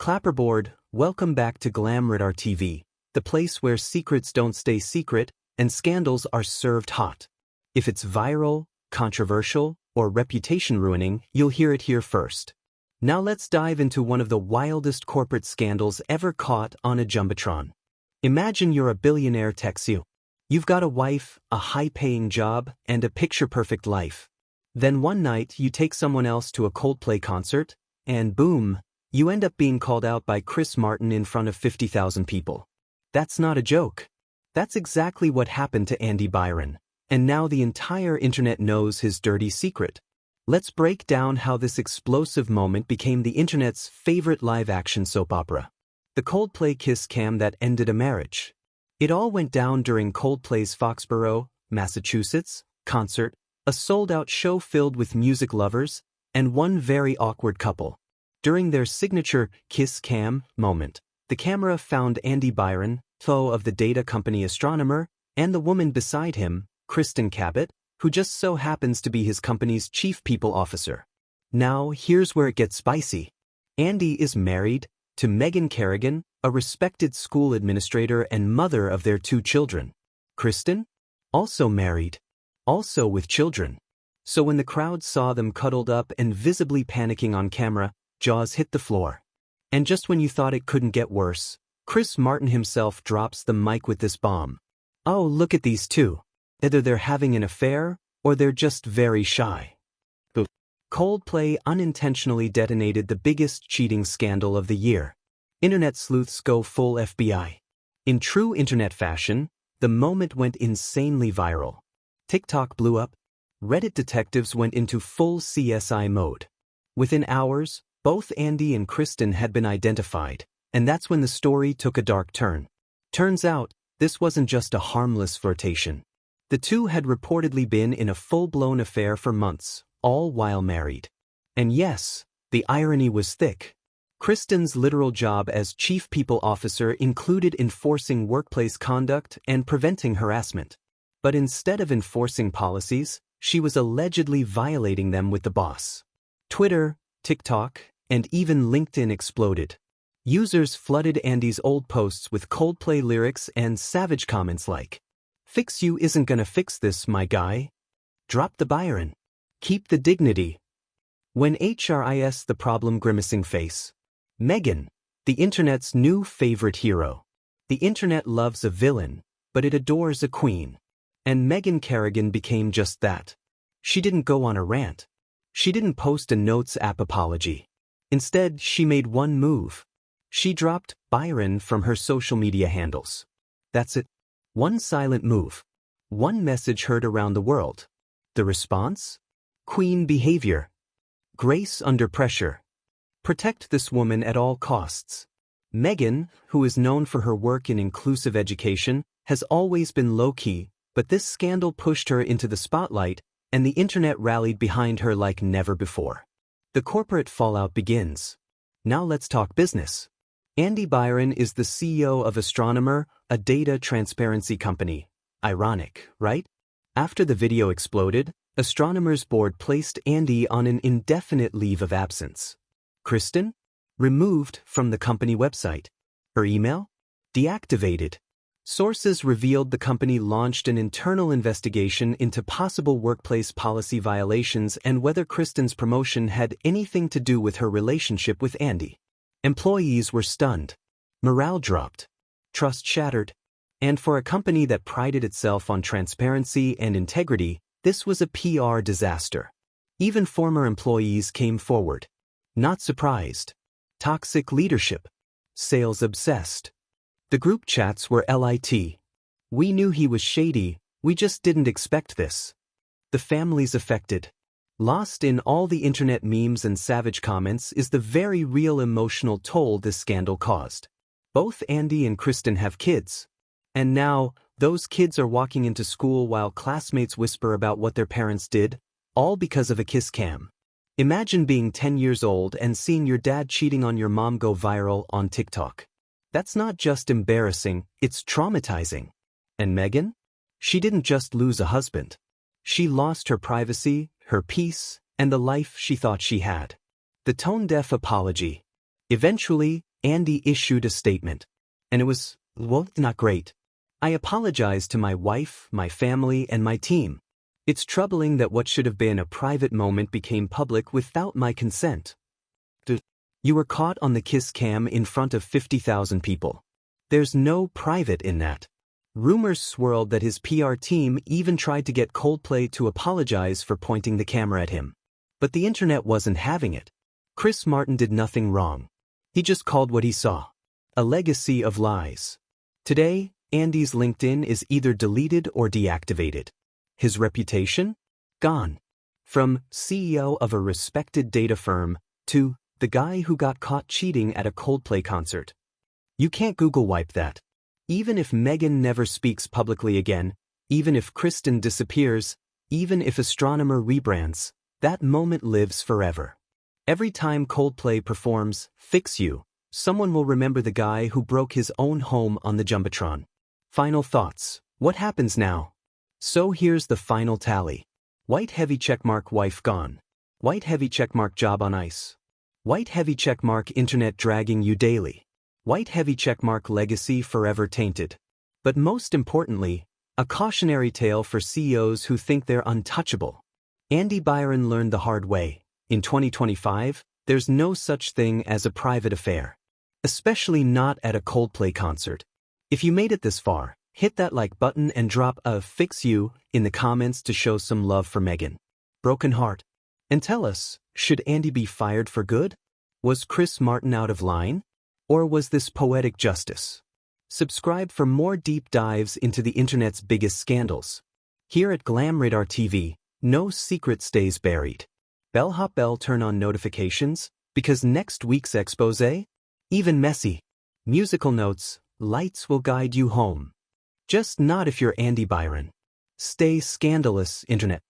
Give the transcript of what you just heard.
Clapperboard, welcome back to GlamRadarTV, the place where secrets don't stay secret and scandals are served hot. If it's viral, controversial, or reputation-ruining, you'll hear it here first. Now let's dive into one of the wildest corporate scandals ever caught on a jumbotron. Imagine you're a billionaire texts you. You've got a wife, a high-paying job, and a picture-perfect life. Then one night you take someone else to a Coldplay concert, and boom, you end up being called out by Chris Martin in front of 50,000 people. That's not a joke. That's exactly what happened to Andy Byron, and now the entire internet knows his dirty secret. Let's break down how this explosive moment became the internet's favorite live-action soap opera. The Coldplay kiss cam that ended a marriage. It all went down during Coldplay's Foxborough, Massachusetts, concert, a sold-out show filled with music lovers, and one very awkward couple. During their signature kiss cam moment, the camera found Andy Byron, foe of the data company Astronomer, and the woman beside him, Kristen Cabot, who just so happens to be his company's chief people officer. Now, here's where it gets spicy. Andy is married to Megan Kerrigan, a respected school administrator and mother of their 2 children. Kristen? Also married. Also with children. So when the crowd saw them cuddled up and visibly panicking on camera, jaws hit the floor. And just when you thought it couldn't get worse, Chris Martin himself drops the mic with this bomb. Oh, look at these two. Either they're having an affair, or they're just very shy. Coldplay unintentionally detonated the biggest cheating scandal of the year. Internet sleuths go full FBI. In true internet fashion, the moment went insanely viral. TikTok blew up. Reddit detectives went into full CSI mode. Within hours, both Andy and Kristen had been identified, and that's when the story took a dark turn. Turns out, this wasn't just a harmless flirtation. The two had reportedly been in a full-blown affair for months, all while married. And yes, the irony was thick. Kristen's literal job as chief people officer included enforcing workplace conduct and preventing harassment. But instead of enforcing policies, she was allegedly violating them with the boss. Twitter, TikTok, and even LinkedIn exploded. Users flooded Andy's old posts with Coldplay lyrics and savage comments like, "Fix you isn't gonna fix this, my guy. Drop the Byron. Keep the dignity." When HRIS the problem grimacing face. Megan, the internet's new favorite hero. The internet loves a villain, but it adores a queen. And Megan Kerrigan became just that. She didn't go on a rant. She didn't post a Notes app apology. Instead, she made one move. She dropped Byron from her social media handles. That's it. One silent move. One message heard around the world. The response? Queen behavior. Grace under pressure. Protect this woman at all costs. Megan, who is known for her work in inclusive education, has always been low-key, but this scandal pushed her into the spotlight, and the internet rallied behind her like never before. The corporate fallout begins. Now let's talk business. Andy Byron is the CEO of Astronomer, a data transparency company. Ironic, right? After the video exploded, Astronomer's board placed Andy on an indefinite leave of absence. Kristen? Removed from the company website. Her email? Deactivated. Sources revealed the company launched an internal investigation into possible workplace policy violations and whether Kristen's promotion had anything to do with her relationship with Andy. Employees were stunned. Morale dropped. Trust shattered. And for a company that prided itself on transparency and integrity, this was a PR disaster. Even former employees came forward. Not surprised. Toxic leadership. Sales obsessed. The group chats were lit. We knew he was shady, we just didn't expect this. The families affected. Lost in all the internet memes and savage comments is the very real emotional toll this scandal caused. Both Andy and Kristen have kids. And now, those kids are walking into school while classmates whisper about what their parents did, all because of a kiss cam. Imagine being 10 years old and seeing your dad cheating on your mom go viral on TikTok. That's not just embarrassing, it's traumatizing. And Megan? She didn't just lose a husband. She lost her privacy, her peace, and the life she thought she had. The tone-deaf apology. Eventually, Andy issued a statement. And it was, well, not great. I apologize to my wife, my family, and my team. It's troubling that what should have been a private moment became public without my consent. You were caught on the kiss cam in front of 50,000 people. There's no private in that. Rumors swirled that his PR team even tried to get Coldplay to apologize for pointing the camera at him. But the internet wasn't having it. Chris Martin did nothing wrong. He just called what he saw. A legacy of lies. Today, Andy's LinkedIn is either deleted or deactivated. His reputation? Gone. From CEO of a respected data firm to the guy who got caught cheating at a Coldplay concert. You can't Google wipe that. Even if Meghan never speaks publicly again, even if Kristen disappears, even if Astronomer rebrands, that moment lives forever. Every time Coldplay performs Fix You, someone will remember the guy who broke his own home on the Jumbotron. Final thoughts. What happens now? So here's the final tally. White heavy checkmark wife gone. White heavy checkmark job on ice. White heavy checkmark internet dragging you daily. White heavy checkmark legacy forever tainted. But most importantly, a cautionary tale for CEOs who think they're untouchable. Andy Byron learned the hard way. In 2025, there's no such thing as a private affair. Especially not at a Coldplay concert. If you made it this far, hit that like button and drop a "fix you" in the comments to show some love for Meghan. Broken heart. And tell us, should Andy be fired for good? Was Chris Martin out of line? Or was this poetic justice? Subscribe for more deep dives into the internet's biggest scandals. Here at GlamRadarTV, no secret stays buried. Bellhop bell, turn on notifications, because next week's expose, even messy, musical notes, lights will guide you home. Just not if you're Andy Byron. Stay scandalous, internet.